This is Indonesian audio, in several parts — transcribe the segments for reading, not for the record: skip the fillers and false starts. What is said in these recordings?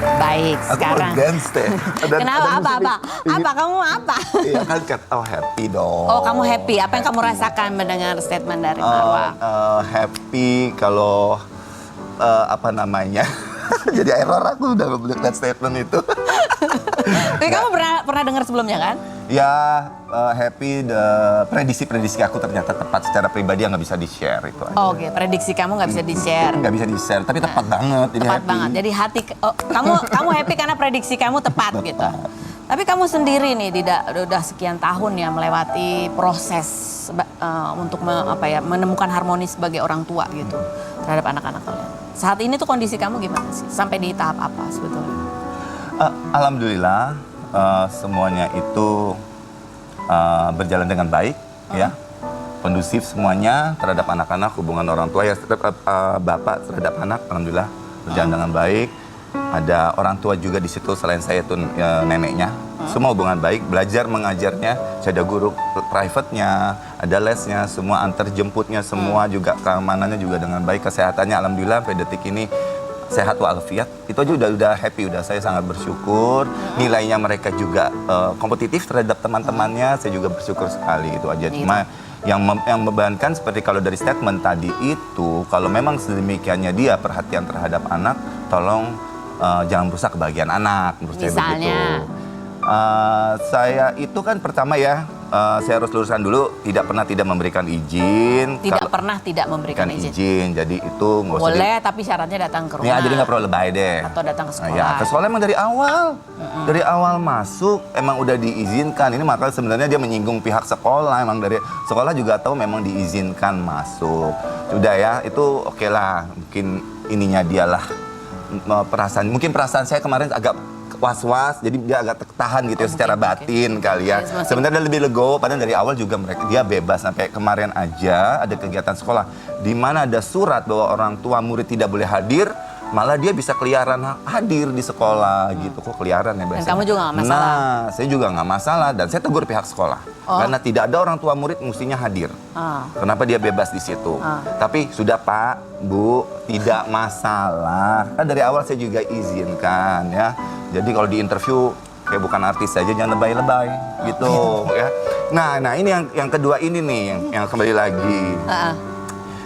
Baik, Aku sekarang. against deh. Kenapa? Apa? Kamu apa? Iya kan, happy dong. Oh, kamu happy. Apa yang kamu rasakan mendengar statement dari Marwa? Happy kalau apa namanya? Jadi error aku udah lihat statement itu. Tapi kamu pernah dengar sebelumnya kan? Ya, happy prediksi aku ternyata tepat secara pribadi yang nggak bisa di-share itu aja. Oh, oke, prediksi kamu nggak bisa di-share. Nggak bisa di-share, tapi tepat banget. Jadi Tepat happy. banget. Jadi kamu happy karena prediksi kamu tepat gitu. Tapi kamu sendiri nih, udah sekian tahun ya melewati proses untuk menemukan harmoni sebagai orang tua gitu terhadap anak-anak kalian. Saat ini tuh kondisi kamu gimana sih? Sampai di tahap apa sebetulnya? Alhamdulillah semuanya itu berjalan dengan baik, ya, kondusif semuanya terhadap anak-anak, hubungan orang tua ya bapak terhadap anak, alhamdulillah berjalan dengan baik. Ada orang tua juga di situ selain saya tuh neneknya. Semua hubungan baik, belajar mengajarnya, saya ada guru private-nya, ada lesnya, semua antar jemputnya, semua juga keamanannya juga dengan baik, kesehatannya alhamdulillah sampai detik ini sehat walafiat. Itu aja udah happy, udah saya sangat bersyukur. Nilainya mereka juga kompetitif terhadap teman-temannya, saya juga bersyukur sekali, itu aja. Cuma yang membebankan seperti kalau dari statement tadi itu, kalau memang sedemikiannya dia perhatian terhadap anak, tolong jangan merusak kebahagiaan anak, menurut saya begitu. Saya itu kan pertama ya, saya harus luruskan dulu, tidak pernah tidak memberikan izin. Tidak pernah tidak memberikan izin. Jadi itu nggak usah. Boleh, tapi syaratnya datang ke rumah. Ya, jadi nggak perlu lebay deh. Atau datang ke sekolah. Ya, ke sekolah emang dari awal masuk emang udah diizinkan. Ini makanya sebenarnya dia menyinggung pihak sekolah. Emang dari sekolah juga tahu memang diizinkan masuk. Sudah ya, itu oke lah. Mungkin ininya dialah mungkin perasaan saya kemarin agak was-was, jadi dia agak tertahan gitu ya secara batin kali ya. Sebenarnya lebih legowo, padahal dari awal juga dia bebas. Sampai kemarin aja ada kegiatan sekolah di mana ada surat bahwa orang tua murid tidak boleh hadir, malah dia bisa keliaran hadir di sekolah gitu. Kok keliaran ya biasanya? Dan kamu juga nggak masalah? Nah, saya juga nggak masalah dan saya tegur pihak sekolah. Karena tidak ada orang tua murid mestinya hadir. Kenapa dia bebas di situ? Tapi sudah Pak, Bu, tidak masalah. Kan dari awal saya juga izinkan ya. Jadi kalau di interview kayak bukan artis saja, jangan lebay-lebay gitu ya. Nah ini yang kedua ini nih yang kembali lagi.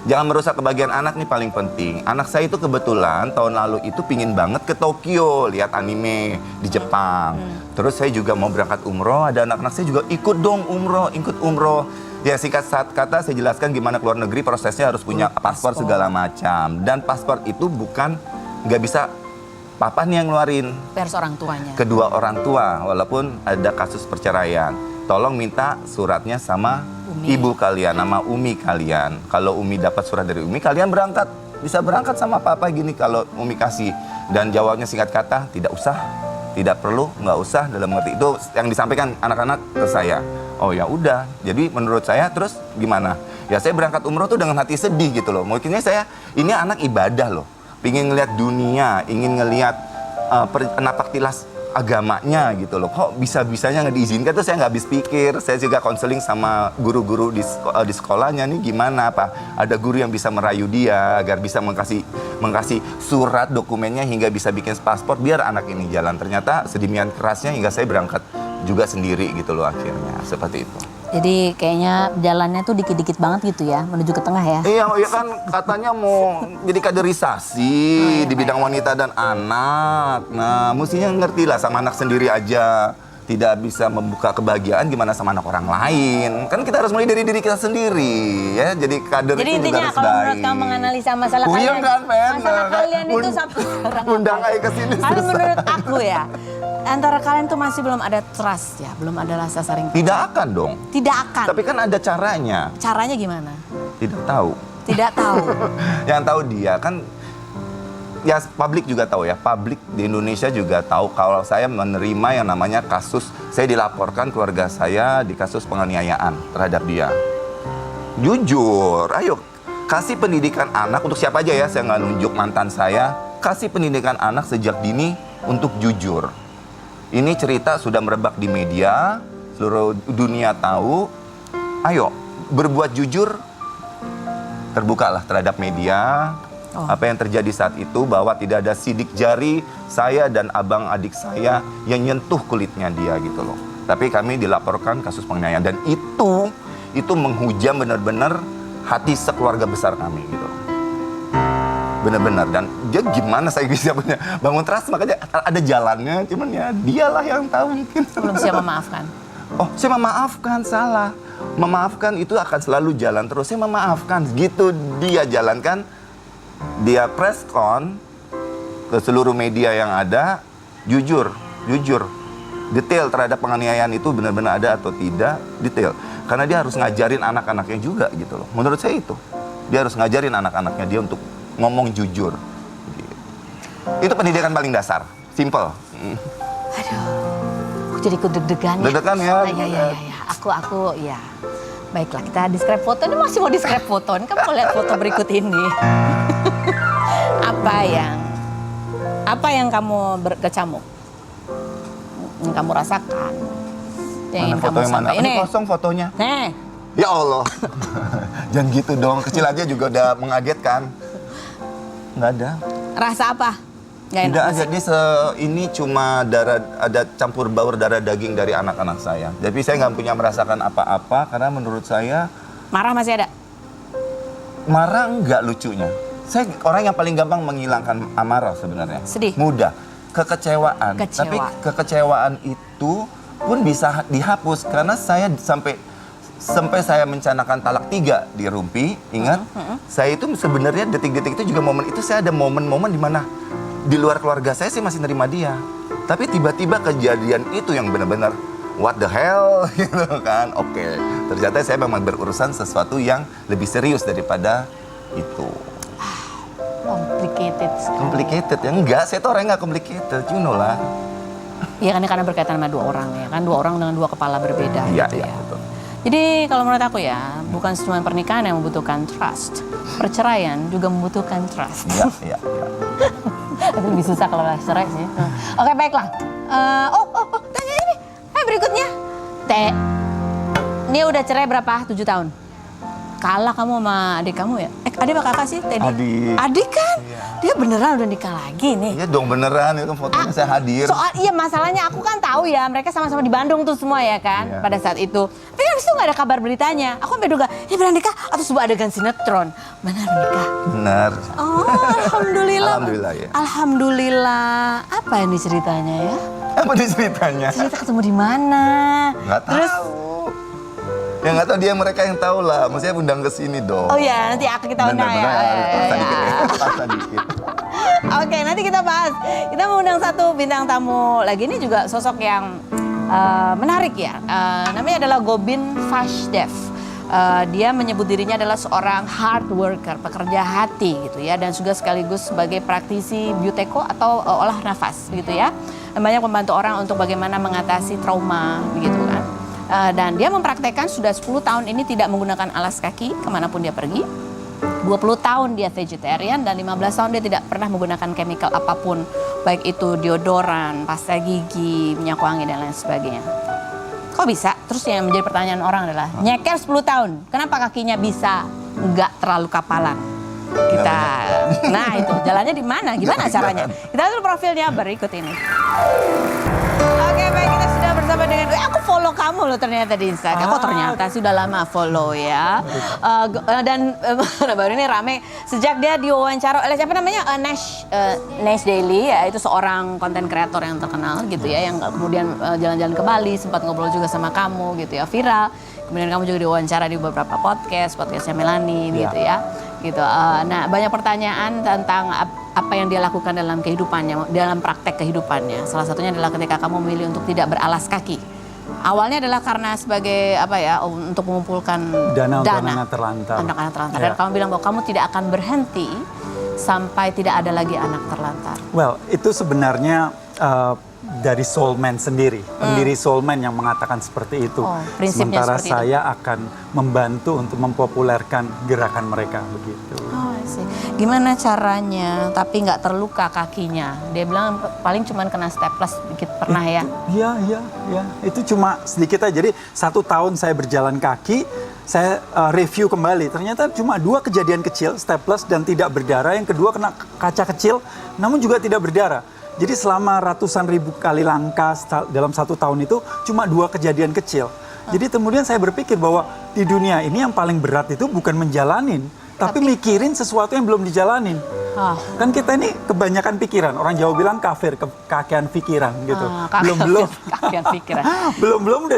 Jangan merusak kebahagiaan anak nih paling penting. Anak saya itu kebetulan tahun lalu itu pingin banget ke Tokyo lihat anime di Jepang. Terus saya juga mau berangkat umroh, ada anak-anak saya juga ikut umroh. Ya singkat kata saya jelaskan gimana keluar negeri prosesnya harus punya paspor segala macam. Dan paspor itu bukan nggak bisa papa nih yang ngeluarin. Pers orang tuanya. Kedua orang tua, walaupun ada kasus perceraian. Tolong minta suratnya sama ibu kalian, nama Umi kalian. Kalau Umi dapat surat dari Umi, kalian berangkat. Bisa berangkat sama papa gini kalau Umi kasih. Dan jawabnya singkat kata, tidak usah, tidak perlu, nggak usah. Dalam arti itu yang disampaikan anak-anak ke saya. Oh ya udah, jadi menurut saya terus gimana? Ya saya berangkat umroh tuh dengan hati sedih gitu loh. Mungkinnya saya, ini anak ibadah loh. Ingin ngelihat dunia, ingin ngelihat napak tilas agamanya gitu loh. Kok bisa-bisanya nggak diizinkan, tuh saya nggak habis pikir. Saya juga konseling sama guru-guru di sekolahnya nih gimana Pak. Ada guru yang bisa merayu dia agar bisa mengkasih surat dokumennya hingga bisa bikin paspor biar anak ini jalan. Ternyata sedemikian kerasnya hingga saya berangkat juga sendiri gitu loh akhirnya. Seperti itu. Jadi kayaknya jalannya tuh dikit-dikit banget gitu ya, menuju ke tengah ya. Iya kan katanya mau jadi kaderisasi di bidang wanita dan anak. Nah, mestinya ngerti lah sama anak sendiri aja tidak bisa membuka kebahagiaan, gimana sama anak orang lain. Kan kita harus mulai dari diri kita sendiri ya. Jadi kader Jadi itu juga intinya harus kalau baik. menurut kamu menganalisa masalah Puyeng kalian, kan, Fen? masalah kalian itu satu undang aja ke sini. Kalau menurut aku ya, antara kalian tuh masih belum ada trust ya, belum ada rasa saling percaya. Tidak akan dong. Tidak akan. Tapi kan ada caranya. Caranya gimana? Tidak tahu. Tidak tahu. Yang tahu dia kan, ya publik juga tahu ya. Publik di Indonesia juga tahu kalau saya menerima yang namanya kasus, saya dilaporkan keluarga saya di kasus penganiayaan terhadap dia. Jujur, ayo kasih pendidikan anak untuk siapa aja ya, saya nggak nunjuk mantan saya. Kasih pendidikan anak sejak dini untuk jujur. Ini cerita sudah merebak di media, seluruh dunia tahu. Ayo, berbuat jujur, terbukalah terhadap media. Oh. Apa yang terjadi saat itu bahwa tidak ada sidik jari saya dan abang adik saya yang nyentuh kulitnya dia gitu loh. Tapi kami dilaporkan kasus penganiayaan dan itu menghujam benar-benar hati sekeluarga besar kami gitu loh. Benar-benar. Dan dia gimana saya bisa punya bangun trust, makanya ada jalannya, cuman ya dialah yang tahu mungkin. Belum siap memaafkan. Oh, saya memaafkan, salah. Memaafkan itu akan selalu jalan terus. Saya memaafkan, gitu dia jalankan. Dia press con ke seluruh media yang ada, jujur. Detail terhadap penganiayaan itu benar-benar ada atau tidak, detail. Karena dia harus ngajarin anak-anaknya juga gitu loh. Menurut saya itu. Dia harus ngajarin anak-anaknya dia untuk ngomong jujur. Itu pendidikan paling dasar, simple. Aduh, aku jadi ikut deg-degan ya. Deg-degan ya. Ya. Aku ya. Baiklah, kita describe foto. Ini masih mau describe foto. Ini kamu mau lihat foto berikut ini. Apa yang kamu berkecamuk? Yang kamu rasakan? Yang ingin kamu sampaikan? Ini kosong fotonya. Nih. Ya Allah. Jangan gitu dong. Kecil aja juga udah mengagetkan. Nggak ada. Rasa apa? Nggak enak. Tidak aja. Ini cuma ada campur baur darah daging dari anak-anak saya. Tapi saya nggak punya merasakan apa-apa karena menurut saya Marah masih ada? marah nggak lucunya. Saya orang yang paling gampang menghilangkan amarah sebenarnya. Sedih? Mudah. Kekecewaan. Kecewa. Tapi kekecewaan itu pun bisa dihapus karena saya sampai saya mencanakan talak 3 di Rumpi, ingat? Saya itu sebenarnya detik-detik itu juga momen itu saya ada momen-momen di mana di luar keluarga saya masih nerima dia. Tapi tiba-tiba kejadian itu yang benar-benar what the hell gitu kan. Oke, ternyata saya memang berurusan sesuatu yang lebih serius daripada itu. Complicated sekali. Complicated ya? Enggak, saya tuh orang nggak complicated, you know lah. Iya kan, karena berkaitan sama 2 orang ya kan. 2 orang dengan 2 kepala berbeda Iya, gitu iya, ya. betul. Jadi kalau menurut aku ya, bukan cuma pernikahan yang membutuhkan trust. Perceraian juga membutuhkan trust. Iya. Tapi lebih susah kalau cerai sih. Oke, baiklah. Tanya ini. Berikutnya. Ini udah cerai berapa? 7 tahun. Kalah kamu sama adik kamu ya? Adik apa kakak sih? Teddy? Adik kan? Iya. Dia beneran udah nikah lagi nih. Iya dong, beneran itu fotonya saya hadir. Iya, masalahnya aku kan tahu ya, mereka sama-sama di Bandung tuh semua ya kan, Iya. pada saat itu. Tapi kan itu nggak ada kabar beritanya. Aku sampai duga, ini benar nikah atau sebuah adegan sinetron? Benar menikah? Benar. Oh, alhamdulillah. Alhamdulillah ya. Alhamdulillah. Apa yang ceritanya ya? Apa nih ceritanya? Cerita ketemu di mana? Nggak tahu. Terus, Ya nggak tahu, dia mereka yang tahu lah. Maksudnya undang ke sini dong. oh ya, nanti kita undang ya. Paksa dikit ya. Paksa dikit. Oke, nanti kita bahas. Kita mengundang satu bintang tamu lagi. Ini juga sosok yang menarik ya. Namanya adalah Gobin Vashdev. Dia menyebut dirinya adalah seorang hard worker, pekerja hati gitu ya. Dan juga sekaligus sebagai praktisi bioteko atau olah nafas gitu ya. Banyak membantu orang untuk bagaimana mengatasi trauma begitu kan. Dan dia mempraktekkan sudah 10 tahun ini tidak menggunakan alas kaki kemanapun dia pergi. 20 tahun dia vegetarian dan 15 tahun dia tidak pernah menggunakan chemical apapun. Baik itu deodoran, pasta gigi, minyak wangi dan lain sebagainya. Kok bisa? Terus yang menjadi pertanyaan orang adalah, nyeker 10 tahun, kenapa kakinya bisa nggak terlalu kapalan? Nah itu, jalannya di mana? Gimana caranya? Kita lihat profilnya berikut ini. Oke, baik, kita sudah bersama dengan, aku follow kamu loh ternyata di Instagram. Kok ternyata sudah lama follow ya. Dan baru ini rame sejak dia diwawancara oleh siapa namanya? Nash Daily ya, itu seorang konten kreator yang terkenal gitu ya, yang kemudian jalan-jalan ke Bali, sempat ngobrol juga sama kamu gitu ya, viral. Kemudian kamu juga diwawancara di beberapa podcastnya Melani gitu ya. Gitu. Nah, banyak pertanyaan tentang apa yang dia lakukan dalam kehidupannya, dalam praktek kehidupannya. Salah satunya adalah ketika kamu memilih untuk tidak beralas kaki. Awalnya adalah karena sebagai apa ya, untuk mengumpulkan dana untuk anak terlantar. Anak-anak terlantar. Ya. Dan kamu bilang bahwa kamu tidak akan berhenti sampai tidak ada lagi anak terlantar. Well, itu sebenarnya dari Soulman sendiri, pendiri Soulman yang mengatakan seperti itu. Oh, prinsipnya Sementara seperti itu. saya akan membantu untuk mempopulerkan gerakan mereka begitu. Oh sih. Gimana caranya tapi nggak terluka kakinya? Dia bilang paling cuman kena staples dikit pernah ya. Iya. Itu cuma sedikit aja. Jadi 1 tahun saya berjalan kaki, saya review kembali. Ternyata cuma 2 kejadian kecil, staples dan tidak berdarah. Yang kedua kena kaca kecil, namun juga tidak berdarah. Jadi selama ratusan ribu kali langkah dalam 1 tahun itu cuma 2 kejadian kecil. Jadi kemudian saya berpikir bahwa di dunia ini yang paling berat itu bukan menjalanin, tapi mikirin sesuatu yang belum dijalanin. Kan kita ini kebanyakan pikiran. Orang Jawa bilang kafir, kakean pikiran gitu. Kakean pikiran. belum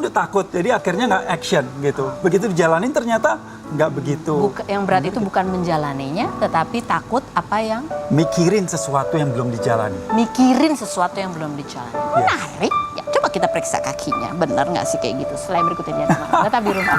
udah takut. Jadi akhirnya nggak action gitu. Begitu dijalanin ternyata nggak begitu. Yang berat itu bukan menjalaninya, tetapi takut apa yang Mikirin sesuatu yang belum dijalani. mikirin sesuatu yang belum dijalani. Yes. Menarik. Ya, coba kita periksa kakinya. Benar nggak sih kayak gitu? Selain berikut ini ya teman. Tetap di rumah.